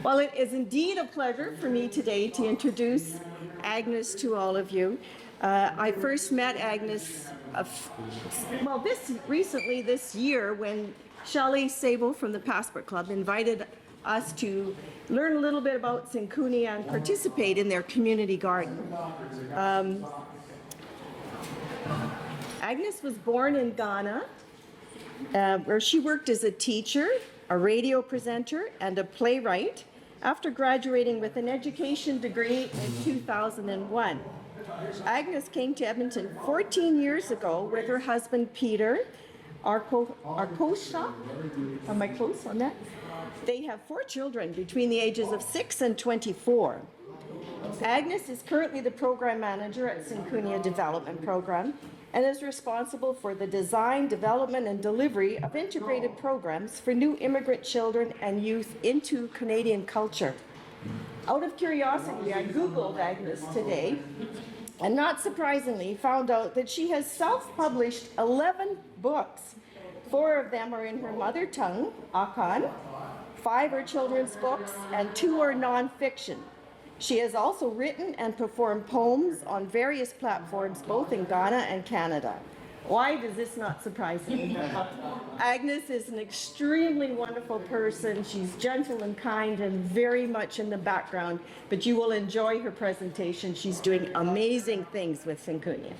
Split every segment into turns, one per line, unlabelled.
Well, it is indeed a pleasure for me today to introduce Agnes to all of you. I first met Agnes, recently this year when Shelley Sable from the Passport Club invited us to learn a little bit about Sinkunia and participate in their community garden. Agnes was born in Ghana, where she worked as a teacher, a radio presenter, and a playwright after graduating with an education degree in 2001. Agnes came to Edmonton 14 years ago with her husband Peter Arkosha. Am I close on that? They have 4 children between the ages of 6 and 24. Agnes is currently the program manager at Sinkunia Development Program and is responsible for the design, development, and delivery of integrated programs for new immigrant children and youth into Canadian culture. Out of curiosity, I Googled Agnes today, and not surprisingly, found out that she has self-published 11 books. 4 of them are in her mother tongue, Akan, 5 are children's books, and 2 are nonfiction. She has also written and performed poems on various platforms, both in Ghana and Canada. Why does this not surprise me? Agnes is an extremely wonderful person. She's gentle and kind and very much in the background, but you will enjoy her presentation. She's doing amazing things with Sinkunia.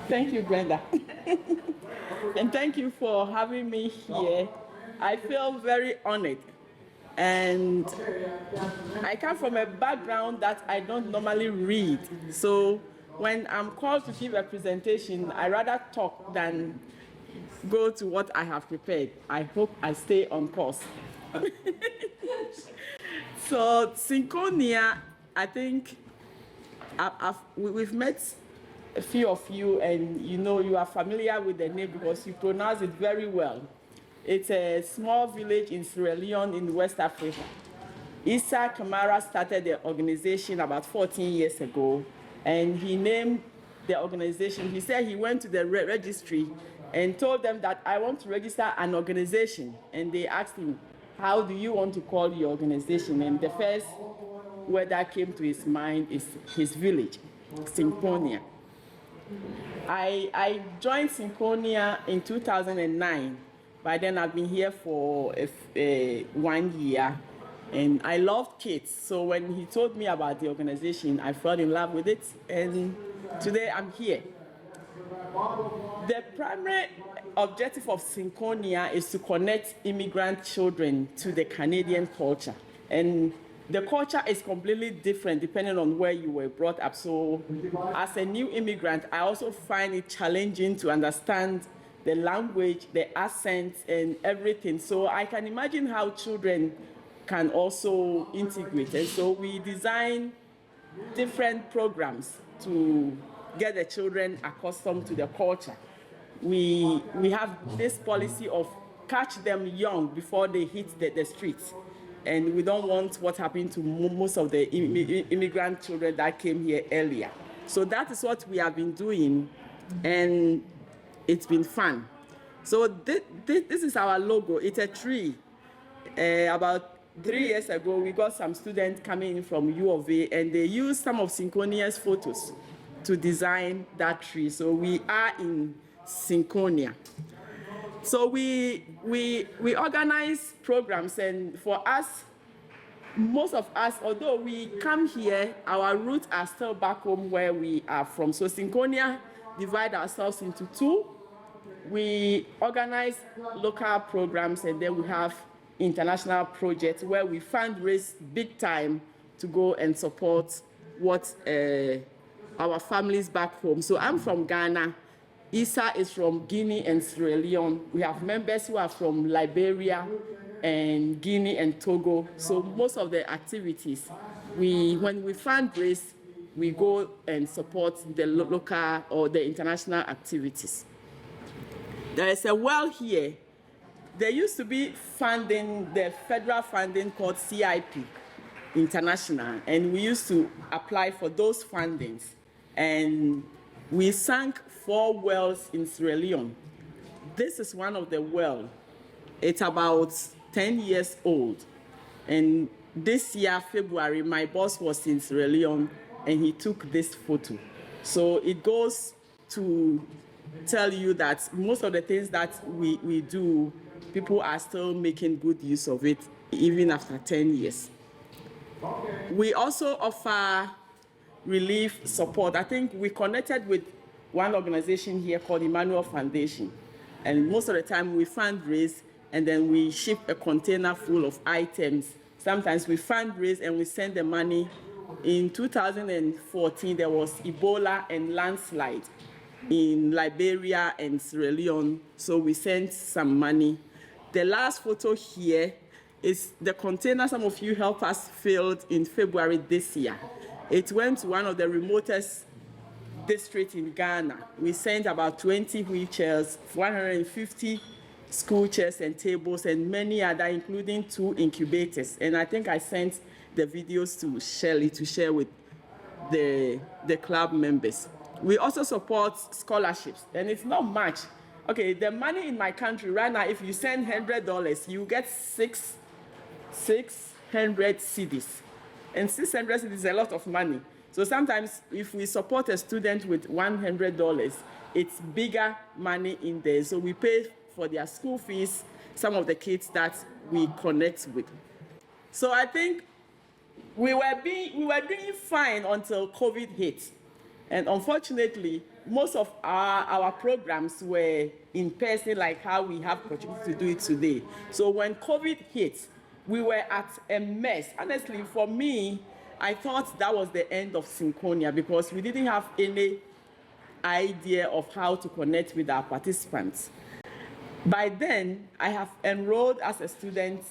Thank you, Brenda. And thank you for having me here. I feel very honored. And I come from a background that I don't normally read. So when I'm called to give a presentation, I rather talk than go to what I have prepared. I hope I stay on course. So Sinkunia, I think we've met a few of you, and you are familiar with the name because you pronounce it very well. It's a small village in Sierra Leone in West Africa. Issa Kamara started the organization about 14 years ago, and he named the organization. He said he went to the registry and told them that I want to register an organization, and they asked him, how do you want to call your organization? And the first word that came to his mind is his village, Sinkunia. I joined Sinkunia in 2009. By then, I've been here for 1 year, and I loved kids. So when he told me about the organization, I fell in love with it, and today I'm here. The primary objective of Sinkunia is to connect immigrant children to the Canadian culture. And the culture is completely different depending on where you were brought up. So as a new immigrant, I also find it challenging to understand the language, the accent, and everything. So I can imagine how children can also integrate. And so we design different programs to get the children accustomed to the culture. We have this policy of catch them young before they hit the streets. And we don't want what happened to most of the immigrant children that came here earlier. So that is what we have been doing, and it's been fun. So this is our logo. It's a tree. About 3 years ago, we got some students coming in from U of A, and they used some of Sinkonia's photos to design that tree. So we are in Sinkunia. So we organize programs, and for us, most of us, although we come here, our roots are still back home where we are from. So Sinkunia divide ourselves into 2. We organize local programs, and then we have international projects where we fundraise big time to go and support what our families back home. So I'm from Ghana. Issa is from Guinea and Sierra Leone. We have members who are from Liberia and Guinea and Togo. So most of the activities, when we fundraise, we go and support the local or the international activities. There is a well here. There used to be funding, the federal funding called CIP International, and we used to apply for those fundings. And We sank 4 wells in Sierra Leone. This is one of the wells. It's about 10 years old. And this year, February, my boss was in Sierra Leone and he took this photo. So it goes to tell you that most of the things that we do, people are still making good use of it, even after 10 years. We also offer relief support. I think we connected with one organization here called Emmanuel Foundation. And most of the time we fundraise and then we ship a container full of items. Sometimes we fundraise and we send the money. In 2014, there was Ebola and landslide in Liberia and Sierra Leone, so we sent some money. The last photo here is the container some of you helped us filled in February this year. It went to one of the remotest districts in Ghana. We sent about 20 wheelchairs, 150 school chairs and tables, and many other, including 2 incubators. And I think I sent the videos to Shelley to share with the club members. We also support scholarships, and it's not much. Okay, the money in my country right now, if you send $100, you get 600 cedis. And 600 cedis is a lot of money. So sometimes if we support a student with $100, it's bigger money in there. So we pay for their school fees, some of the kids that we connect with. So I think we were doing fine until COVID hit. And unfortunately, most of our programs were in person, like how we have opportunity to do it today. So when COVID hit, we were at a mess. Honestly, for me, I thought that was the end of Sinkunia because we didn't have any idea of how to connect with our participants. By then, I have enrolled as a student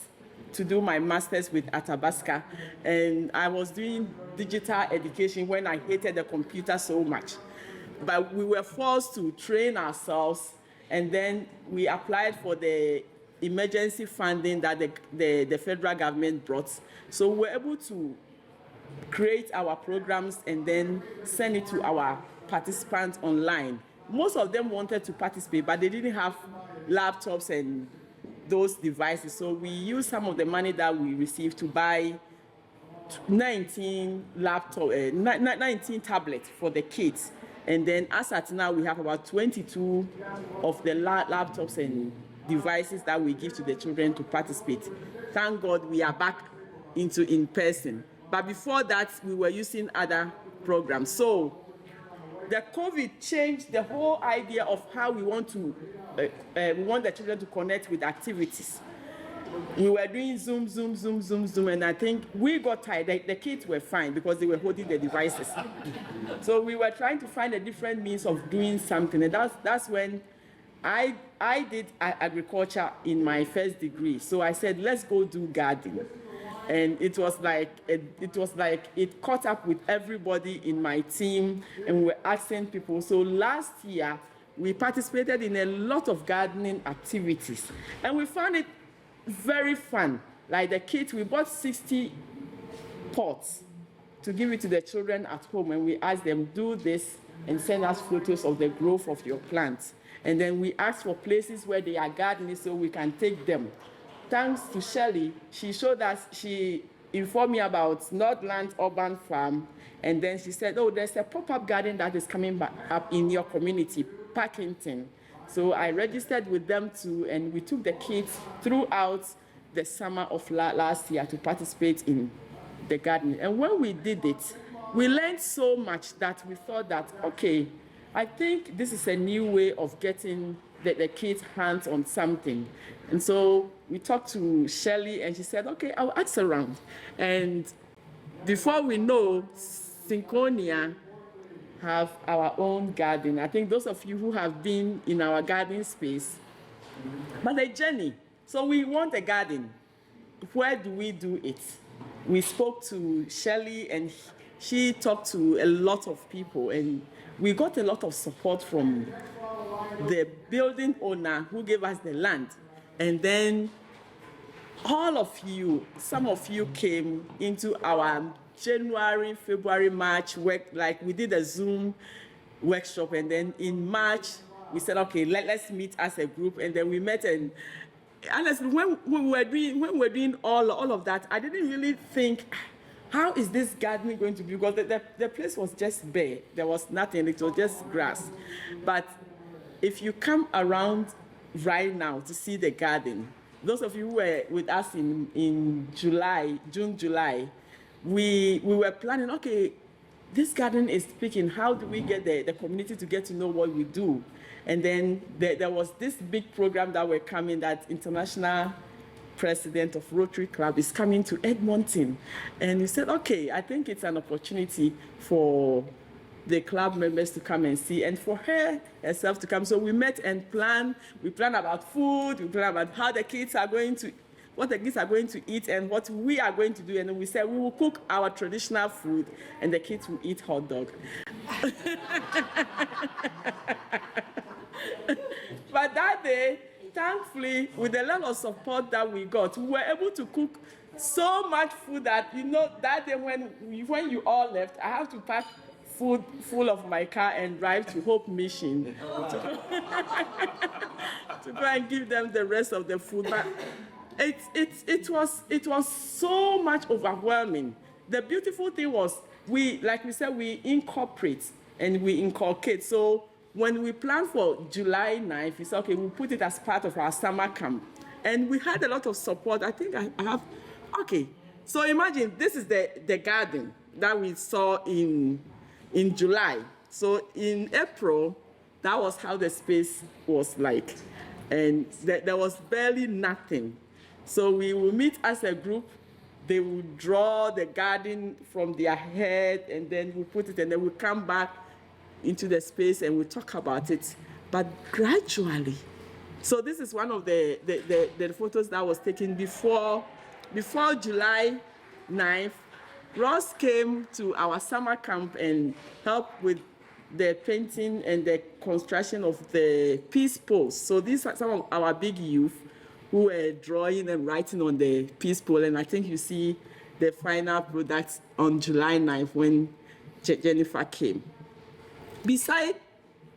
to do my master's with Athabasca, and I was doing digital education when I hated the computer so much. But we were forced to train ourselves, and then we applied for the emergency funding that the federal government brought. So we were able to create our programs and then send it to our participants online. Most of them wanted to participate, but they didn't have laptops and those devices. So we used some of the money that we received to buy 19 tablets for the kids. And then as at now, we have about 22 of the laptops and devices that we give to the children to participate. Thank God we are back into in person. But before that, we were using other programs. So the COVID changed the whole idea of how we want the children to connect with activities. We were doing Zoom, and I think we got tired. The kids were fine because they were holding the devices. So we were trying to find a different means of doing something, and that's when I did agriculture in my first degree. So I said, let's go do gardening. And it was like it caught up with everybody in my team, and we were asking people. So last year, we participated in a lot of gardening activities, and we found it very fun. Like the kids, we bought 60 pots to give it to the children at home, and we asked them, do this and send us photos of the growth of your plants. And then we asked for places where they are gardening so we can take them. Thanks to Shelley, she informed me about Northland Urban Farm, and then she said, oh, there's a pop-up garden that is coming back up in your community, Parkington. So I registered with them too, and we took the kids throughout the summer of last year to participate in the gardening. And when we did it, we learned so much that we thought that, okay, I think this is a new way of getting the kids' hands on something. And so we talked to Shelley, and she said, okay, I'll ask around. And before we know, Sinkunia have our own garden. I think those of you who have been in our garden space, but a journey. So we want a garden. Where do we do it? We spoke to Shelley, and she talked to a lot of people, and we got a lot of support from the building owner who gave us the land. And then all of you, some of you came into our January, February, March work, like we did a Zoom workshop, and then in March we said, okay, let's meet as a group, and then we met. And honestly, when we were doing all of that, I didn't really think, how is this gardening going to be? Because the place was just bare. There was nothing. It was just grass. But if you come around right now to see the garden, those of you who were with us in June, July, we were planning, okay, this garden is speaking. How do we get the community to get to know what we do? And then there was this big program that were coming, that international president of Rotary Club is coming to Edmonton. And he said, okay, I think it's an opportunity for the club members to come and see, and for her herself to come. So we met and planned. We planned about food. We planned about how the kids are going to, what the kids are going to eat, and what we are going to do. And then we said we will cook our traditional food, and the kids will eat hot dog. But that day, thankfully, with a lot of support that we got, we were able to cook so much food that, that day when you all left, I have to pack food full of my car and drive to Hope Mission to go and give them the rest of the food. But it was so much overwhelming. The beautiful thing was, like we said, we incorporate and we inculcate. So when we planned for July 9th, we said, okay, we'll put it as part of our summer camp. And we had a lot of support. I think I have, okay. So imagine, this is the garden that we saw in July. So in April, that was how the space was like. And there was barely nothing. So we will meet as a group. They will draw the garden from their head, and then we put it, and then we come back into the space and we talk about it. But gradually, so this is one of the photos that was taken before July 9th. Ross came to our summer camp and helped with the painting and the construction of the peace poles. So these are some of our big youth who were drawing and writing on the peace pole. And I think you see the final product on July 9th when Jennifer came. Besides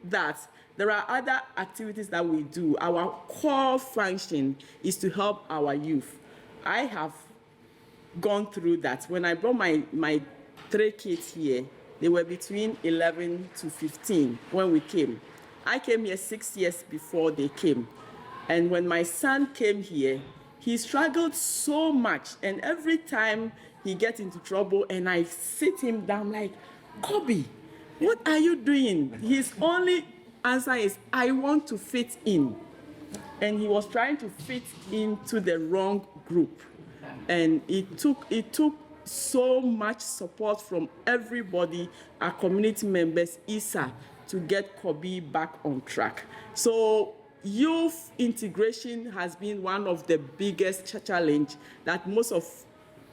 that, there are other activities that we do. Our core function is to help our youth. I have gone through that. When I brought my 3 kids here, they were between 11 to 15 when we came. I came here 6 years before they came. And when my son came here, he struggled so much. And every time he gets into trouble and I sit him down like, Kobe, what are you doing? His only answer is, I want to fit in. And he was trying to fit into the wrong group. And it took so much support from everybody, our community members, ISA, to get Kobe back on track. So youth integration has been one of the biggest challenge that most of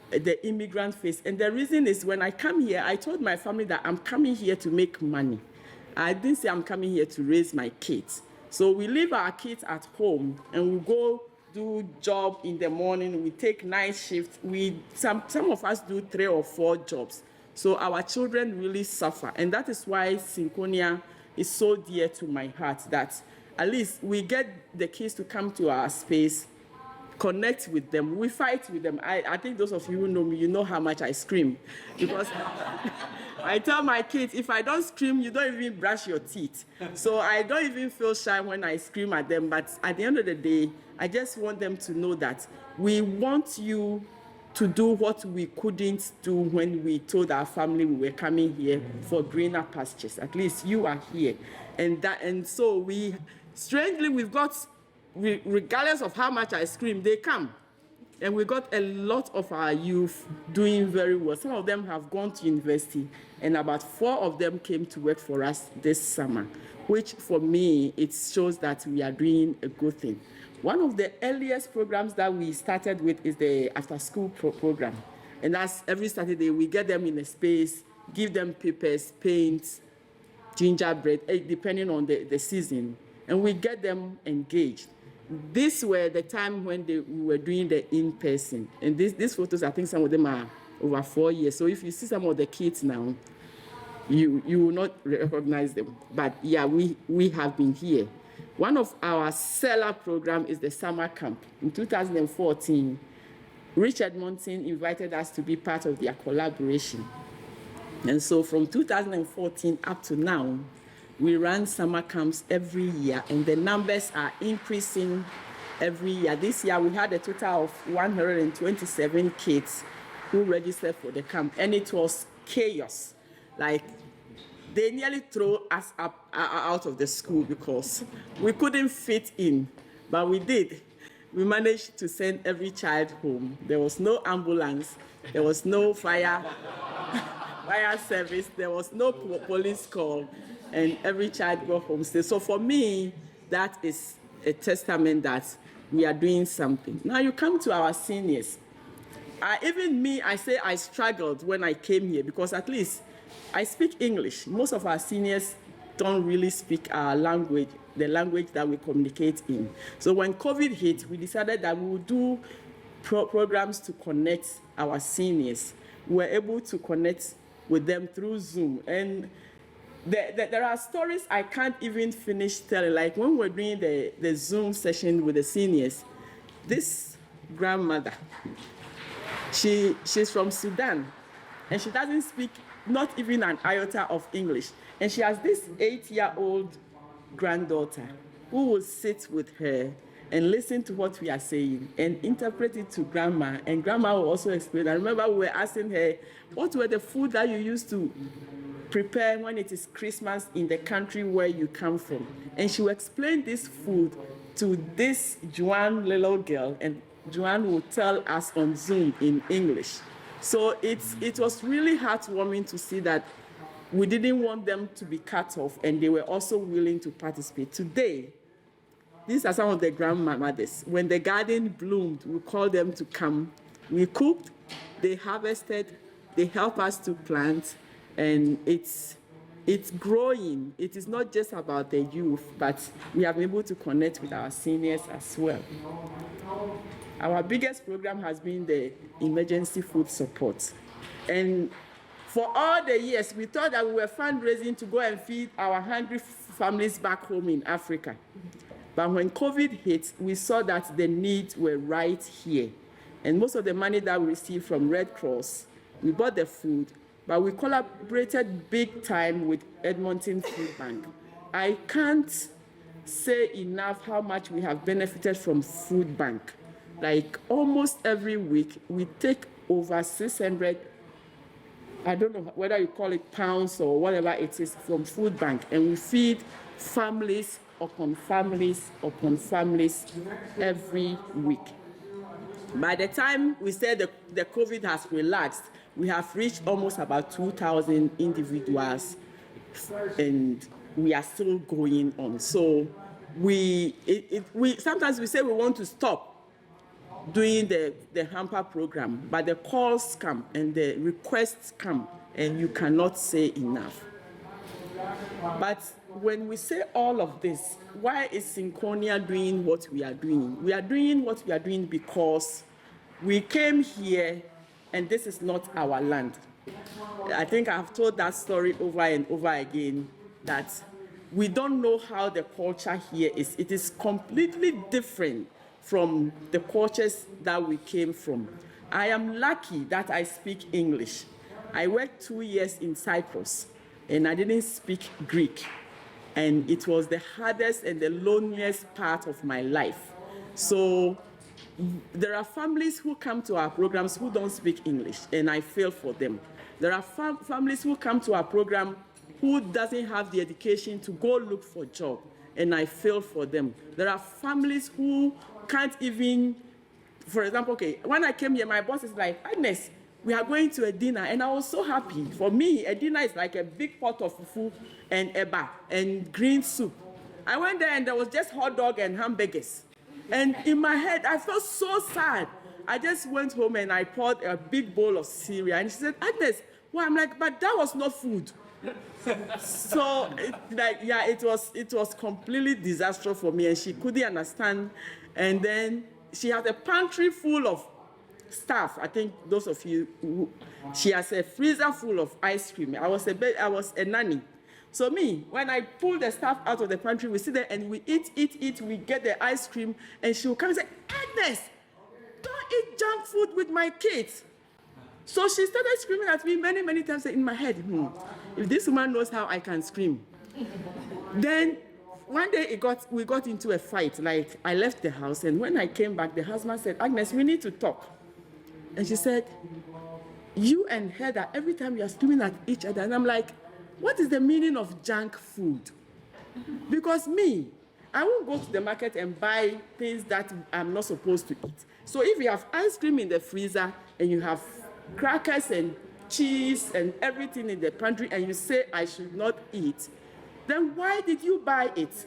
the immigrants face. And the reason is, when I come here, I told my family that I'm coming here to make money. I didn't say I'm coming here to raise my kids. So we leave our kids at home and we go do job in the morning. We take night shift. Some of us do 3 or 4 jobs. So our children really suffer. And that is why Sinkunia is so dear to my heart, that at least we get the kids to come to our space, connect with them. We fight with them. I think those of you who know me, you know how much I scream. Because I tell my kids, if I don't scream, you don't even brush your teeth. So I don't even feel shy when I scream at them. But at the end of the day, I just want them to know that we want you to do what we couldn't do when we told our family we were coming here for greener pastures. At least you are here. And so we've got, regardless of how much I scream, they come. And we got a lot of our youth doing very well. Some of them have gone to university, and about 4 of them came to work for us this summer, which for me, it shows that we are doing a good thing. One of the earliest programs that we started with is the after-school program. And that's every Saturday, we get them in a space, give them papers, paints, gingerbread, depending on the season, and we get them engaged. These were the time when we were doing the in-person. And these photos, I think some of them are over 4 years. So if you see some of the kids now, you will not recognize them. But yeah, we have been here. One of our stellar program is the summer camp. In 2014, Richard Monson invited us to be part of their collaboration. And so from 2014 up to now, we run summer camps every year, and the numbers are increasing every year. This year, we had a total of 127 kids who registered for the camp, and it was chaos. Like, they nearly threw us out of the school because we couldn't fit in, but we did. We managed to send every child home. There was no ambulance, there was no fire service, there was no police call, and every child got home safe. So for me, that is a testament that we are doing something. Now you come to our seniors. Even me, I say I struggled when I came here because at least I speak English. Most of our seniors don't really speak our language, the language that we communicate in. So when COVID hit, we decided that we would do programs to connect our seniors. We were able to connect with them through Zoom. And there are stories I can't even finish telling. Like when we're doing the Zoom session with the seniors, this grandmother, she's from Sudan, and she doesn't speak not even an iota of English. And she has this 8-year-old granddaughter who will sit with her and listen to what we are saying and interpret it to grandma. And grandma will also explain. I remember we were asking her, what were the food that you used to prepare when it is Christmas in the country where you come from? And she will explain this food to this Joanne little girl, and Joanne will tell us on Zoom in English. So it was really heartwarming to see that we didn't want them to be cut off, and they were also willing to participate. Today, these are some of the grandmothers. When the garden bloomed, we called them to come. We cooked, they harvested, they help us to plant, and it's growing. It is not just about the youth, but we have been able to connect with our seniors as well. Our biggest program has been the emergency food support. And for all the years, we thought that we were fundraising to go and feed our hungry families back home in Africa. But when COVID hit, we saw that the needs were right here. And most of the money that we received from Red Cross, we bought the food, but we collaborated big time with Edmonton Food Bank. I can't say enough how much we have benefited from Food Bank. Like almost every week, we take over 600, I don't know whether you call it pounds or whatever it is, from Food Bank, and we feed families upon families upon families every week. By the time we said the COVID has relaxed, we have reached almost about 2,000 individuals, and we are still going on. So we sometimes we say we want to stop doing the hamper program, but the calls come and the requests come, and you cannot say enough. But when we say all of this, why is Sinkunia doing what we are doing? We are doing what we are doing because we came here and this is not our land. I think I've told that story over and over again, that we don't know how the culture here is. It is completely different from the cultures that we came from. I am lucky that I speak English. I worked 2 years in Cyprus, and I didn't speak Greek. And it was the hardest and the loneliest part of my life. So there are families who come to our programs who don't speak English, and I feel for them. There are families who come to our program who doesn't have the education to go look for a job, and I feel for them. There are families who can't even, for example, okay, when I came here, my boss is like, Agnes, we are going to a dinner, and I was so happy. For me, a dinner is like a big pot of fufu and eba and green soup. I went there and there was just hot dog and hamburgers. And in my head, I felt so sad. I just went home and I poured a big bowl of cereal, and she said, Agnes, well, I'm like, but that was not food. So, it was completely disastrous for me, and she couldn't understand. And then she had a pantry full of staff, I think those of you, she has a freezer full of ice cream. I was a nanny. So me, when I pull the stuff out of the pantry, we sit there and we eat, we get the ice cream, and she will come and say, Agnes, don't eat junk food with my kids. So she started screaming at me many times in my head, if this woman knows how I can scream. Then one day we got into a fight. Like, I left the house, and when I came back, the husband said, Agnes, we need to talk. And she said, you and Heather, every time you are screaming at each other. And I'm like, what is the meaning of junk food? Because me, I won't go to the market and buy things that I'm not supposed to eat. So if you have ice cream in the freezer and you have crackers and cheese and everything in the pantry and you say I should not eat, then why did you buy it?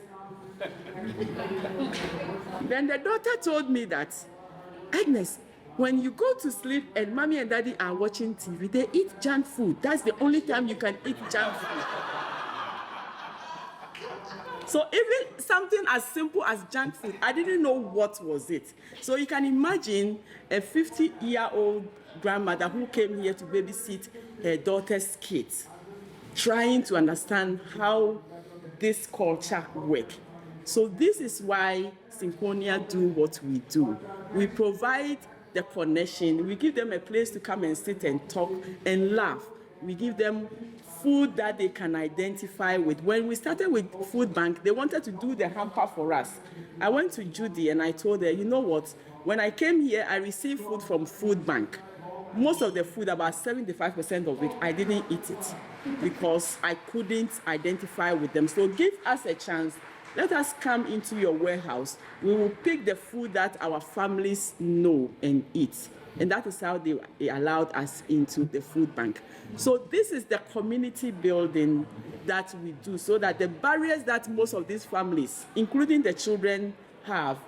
Then the daughter told me that, Agnes, when you go to sleep and mommy and daddy are watching TV, they eat junk food. That's the only time you can eat junk food. So even something as simple as junk food, I didn't know what was it. So you can imagine a 50-year-old grandmother who came here to babysit her daughter's kids, trying to understand how this culture works. So this is why Sinkunia do what we do. We provide the connection. We give them a place to come and sit and talk and laugh. We give them food that they can identify with. When we started with Food Bank, they wanted to do the hamper for us. I went to Judy and I told her, you know what? When I came here, I received food from Food Bank. Most of the food, about 75% of it, I didn't eat it because I couldn't identify with them. So give us a chance. Let us come into your warehouse. We will pick the food that our families know and eat. And that is how they allowed us into the food bank. So this is the community building that we do, so that the barriers that most of these families, including the children, have,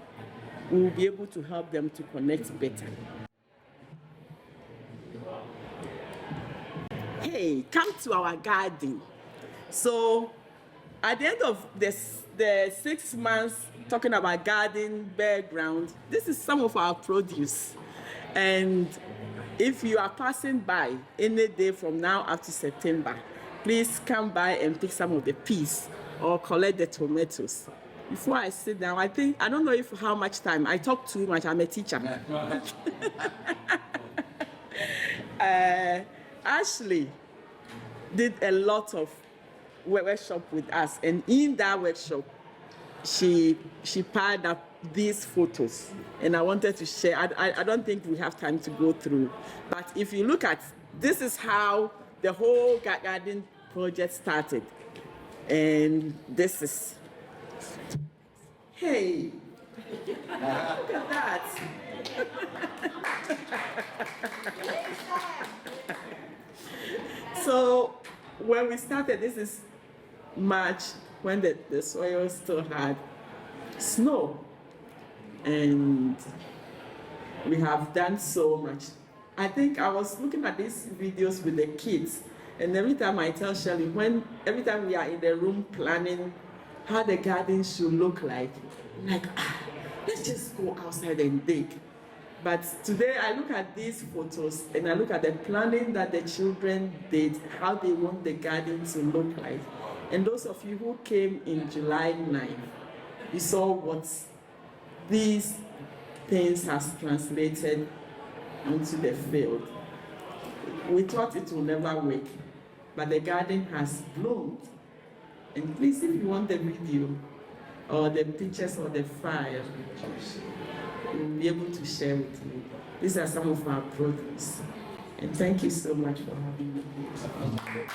we will be able to help them to connect better. Hey, come to our garden. So at the end of the 6 months talking about garden, bare ground, this is some of our produce. And if you are passing by any day from now up to September, please come by and pick some of the peas or collect the tomatoes. Before I sit down, I don't know how much time. I talk too much. I'm a teacher. Ashley did a lot of workshop with us, and in that workshop, she piled up these photos, and I wanted to share. I don't think we have time to go through, but if you look at, this is how the whole garden project started, and this is, hey, look at that. So when we started, this is March, when the soil still had snow. And we have done so much. I think I was looking at these videos with the kids, and every time I tell Shirley, every time we are in the room planning how the garden should look like, let's just go outside and dig. But today I look at these photos and I look at the planning that the children did, how they want the garden to look like. And those of you who came in July 9th, you saw what these things has translated into the field. We thought it will never work, but the garden has bloomed. And please, if you want the video or the pictures or the file, we'll be able to share with you. These are some of our produce. And thank you so much for having me here.